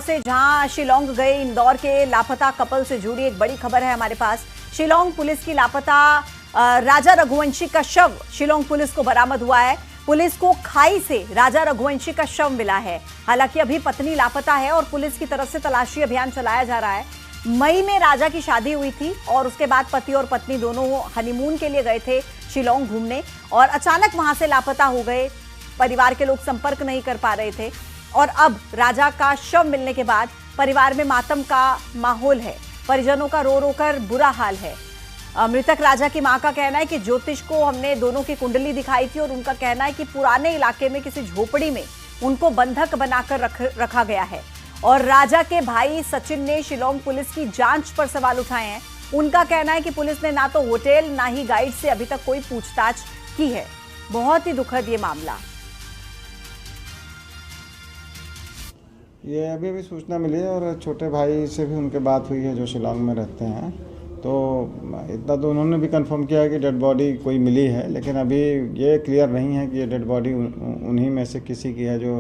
से जहां शिलोंग गए इंदौर के लापता कपल से जुड़ी एक बड़ी खबर है हमारे पास। शिलोंग पुलिस की लापता राजा रघुवंशी का शव शिलोंग पुलिस को बरामद हुआ है। पुलिस को खाई से राजा रघुवंशी का शव मिला है। हालांकि अभी पत्नी लापता है और पुलिस की तरफ से तलाशी अभियान चलाया जा रहा है। मई में राजा की शादी हुई थी और उसके बाद पति और पत्नी दोनों हनीमून के लिए गए थे शिलोंग घूमने और अचानक वहां से लापता हो गए। परिवार के लोग संपर्क नहीं कर पा रहे थे और अब राजा का शव मिलने के बाद परिवार में मातम का माहौल है। परिजनों का रो रो कर बुरा हाल है। मृतक राजा की मां का कहना है कि ज्योतिष को हमने दोनों की कुंडली दिखाई थी और उनका कहना है कि पुराने इलाके में किसी झोपड़ी में उनको बंधक बनाकर रखा गया है। और राजा के भाई सचिन ने शिलोंग पुलिस की जांच पर सवाल उठाए हैं। उनका कहना है कि पुलिस ने ना तो होटल ना ही गाइड से अभी तक कोई पूछताछ की है। बहुत ही दुखद ये मामला। ये अभी सूचना मिली है और छोटे भाई से भी उनके बात हुई है जो शिलोंग में रहते हैं। तो इतना तो उन्होंने भी कंफर्म किया है कि डेड बॉडी कोई मिली है, लेकिन अभी ये क्लियर नहीं है कि ये डेड बॉडी उन्हीं में से किसी की है जो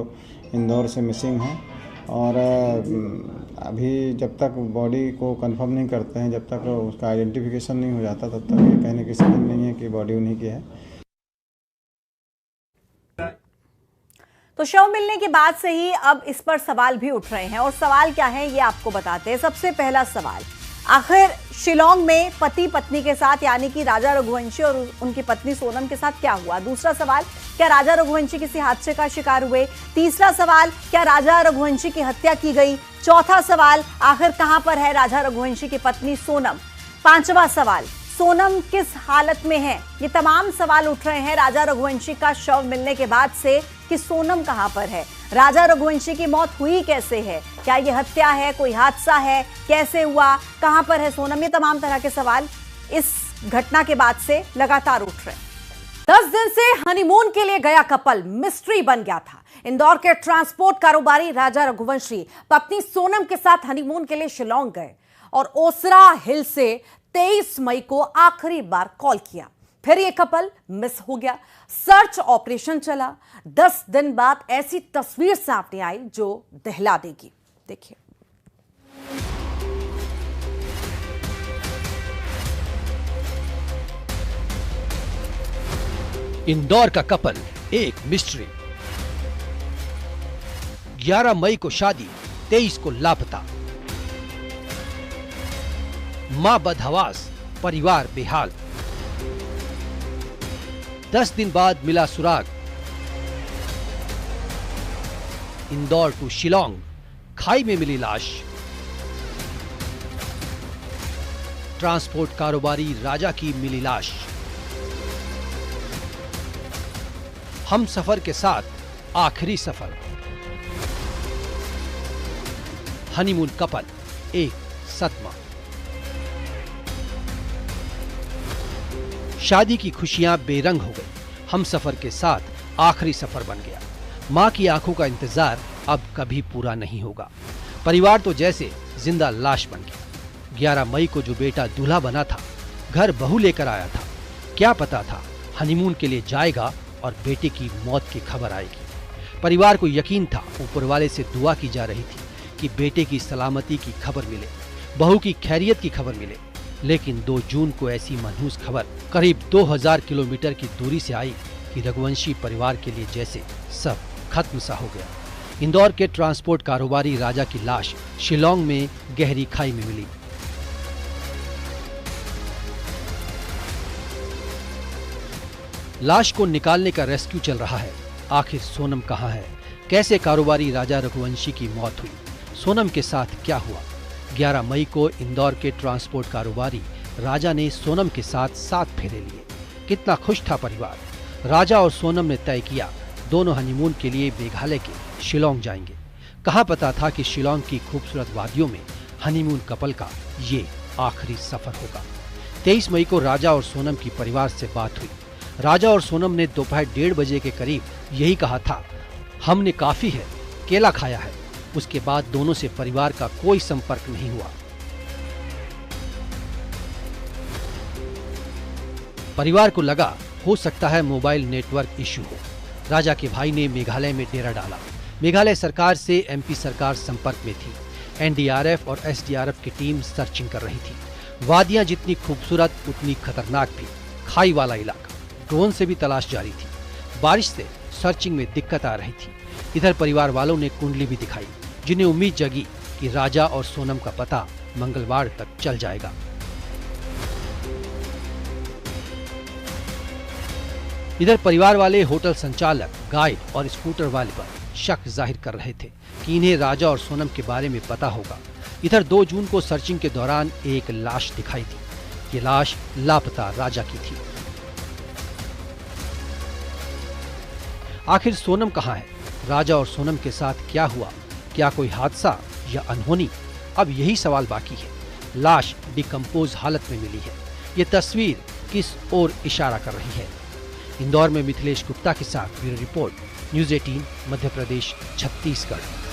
इंदौर से मिसिंग है। और अभी जब तक बॉडी को कंफर्म नहीं करते हैं, जब तक उसका आइडेंटिफिकेशन नहीं हो जाता, तब तक ये कहने की स्थिति नहीं है कि बॉडी उन्हीं की है। तो शव मिलने के बाद से ही अब इस पर सवाल भी उठ रहे हैं और सवाल क्या है ये आपको बताते हैं। सबसे पहला सवाल, आखिर शिलोंग में पति पत्नी के साथ यानी कि राजा रघुवंशी और उनकी पत्नी सोनम के साथ क्या हुआ? दूसरा सवाल, क्या राजा रघुवंशी किसी हादसे का शिकार हुए? तीसरा सवाल, क्या राजा रघुवंशी की हत्या की गई? चौथा सवाल, आखिर कहां पर है राजा रघुवंशी की पत्नी सोनम? पांचवा सवाल, सोनम किस हालत में है? ये तमाम सवाल उठ रहे हैं राजा रघुवंशी का शव मिलने के बाद से कि सोनम कहां पर है, राजा रघुवंशी की मौत हुई कैसे है, क्या ये हत्या है, कोई हादसा है, कैसे हुआ, कहां पर है सोनम? ये तमाम तरह के सवाल इस घटना के बाद से लगातार उठ रहे हैं। 10 दिन से हनीमून के लिए गया कपल मिस्ट्री बन गया था। इंदौर के ट्रांसपोर्ट कारोबारी राजा रघुवंशी पत्नी सोनम के साथ हनीमून के लिए शिलोंग गए और ओसरा हिल से 23 मई को आखिरी बार कॉल किया। फिर यह कपल मिस हो गया। सर्च ऑपरेशन चला। 10 दिन बाद ऐसी तस्वीर सामने आई जो दहला देगी। देखिए, इंदौर का कपल एक मिस्ट्री। 11 मई को शादी, 23 को लापता। मां बदहवास, परिवार बेहाल। 10 दिन बाद मिला सुराग। इंदौर टू शिलोंग, खाई में मिली लाश। ट्रांसपोर्ट कारोबारी राजा की मिली लाश। हम सफर के साथ आखिरी सफर। हनीमून कपल एक सदमा। शादी की खुशियां बेरंग हो गई। हम सफर के साथ आखिरी सफर बन गया। मां की आंखों का इंतजार अब कभी पूरा नहीं होगा। परिवार तो जैसे जिंदा लाश बन गया। 11 मई को जो बेटा दूल्हा बना था, घर बहू लेकर आया था, क्या पता था हनीमून के लिए जाएगा और बेटे की मौत की खबर आएगी। परिवार को यकीन था, ऊपर वाले से दुआ की जा रही थी कि बेटे की सलामती की खबर मिले, बहू की खैरियत की खबर मिले। लेकिन 2 जून को ऐसी मनहूस खबर करीब 2000 किलोमीटर की दूरी से आई कि रघुवंशी परिवार के लिए जैसे सब खत्म सा हो गया। इंदौर के ट्रांसपोर्ट कारोबारी राजा की लाश शिलोंग में गहरी खाई में मिली। लाश को निकालने का रेस्क्यू चल रहा है। आखिर सोनम कहां है? कैसे कारोबारी राजा रघुवंशी की मौत हुई? सोनम के साथ क्या हुआ? 11 मई को इंदौर के ट्रांसपोर्ट कारोबारी राजा ने सोनम के साथ 7 फेरे लिए। कितना खुश था परिवार। राजा और सोनम ने तय किया दोनों हनीमून के लिए मेघालय के शिलोंग जाएंगे। कहाँ पता था कि शिलोंग की खूबसूरत वादियों में हनीमून कपल का ये आखिरी सफर होगा। 23 मई को राजा और सोनम की परिवार से बात हुई। राजा और सोनम ने दोपहर 1:30 बजे के करीब यही कहा था, हमने काफी है, केला खाया है। उसके बाद दोनों से परिवार का कोई संपर्क नहीं हुआ। परिवार को लगा हो सकता है मोबाइल नेटवर्क इश्यू हो। राजा के भाई ने मेघालय में डेरा डाला। मेघालय सरकार से एमपी सरकार संपर्क में थी। एनडीआरएफ और एसडीआरएफ की टीम सर्चिंग कर रही थी। वादियां जितनी खूबसूरत उतनी खतरनाक भी। खाई वाला इलाका, ड्रोन से भी तलाश जारी थी। बारिश से सर्चिंग में दिक्कत आ रही थी। इधर परिवार वालों ने कुंडली भी दिखाई, जिन्हें उम्मीद जगी कि राजा और सोनम का पता मंगलवार तक चल जाएगा। इधर परिवार वाले होटल संचालक, गाइड और स्कूटर वाले पर शक जाहिर कर रहे थे कि इन्हें राजा और सोनम के बारे में पता होगा। इधर 2 जून को सर्चिंग के दौरान एक लाश दिखाई दी। ये लाश लापता राजा की थी। आखिर सोनम कहाँ है? राजा और सोनम के साथ क्या हुआ? क्या कोई हादसा या अनहोनी? अब यही सवाल बाकी है। लाश डिकम्पोज हालत में मिली है। ये तस्वीर किस ओर इशारा कर रही है? इंदौर में मिथिलेश गुप्ता के साथ bureau report, news 18 Madhya Pradesh, Chhattisgarh.